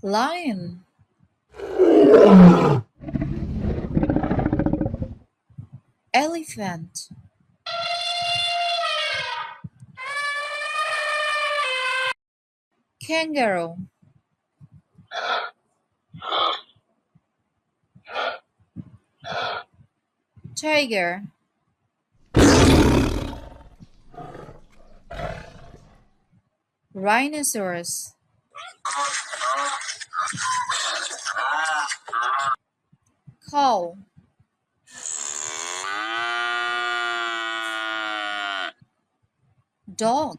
Lion. Elephant. Kangaroo. Tiger. Rhinoceros. Cow. Dog.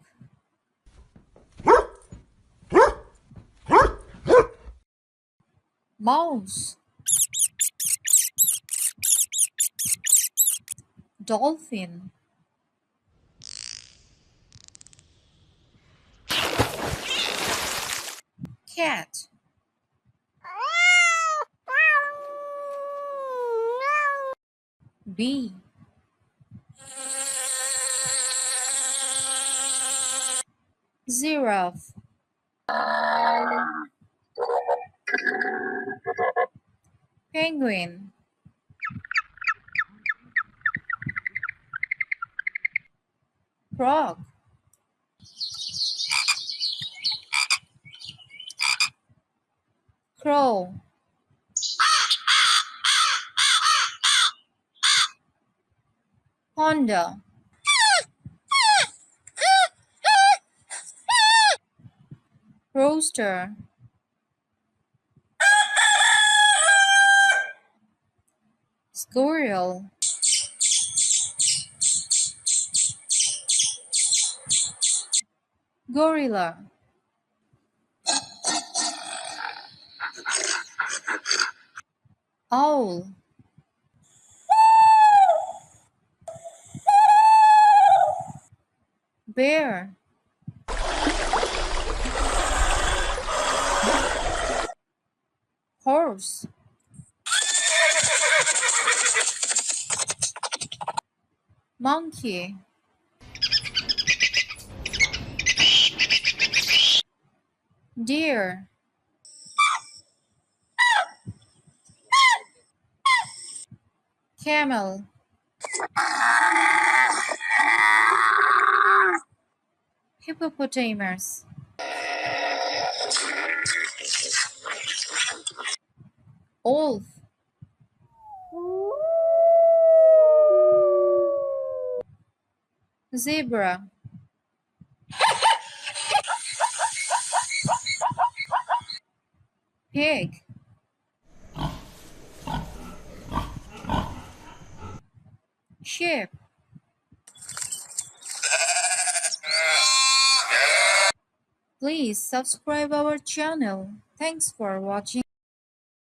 Mouse. Dolphin. Cat. Bee. Giraffe. Penguin. Frog. Crow. Panda. Rooster. Squirrel. Gorilla. Owl. Bear. Horse. Monkey. Deer. Camel. Hippopotamus. Wolf. Zebra. Pig. Sheep. Please subscribe our channel. Thanks for watching.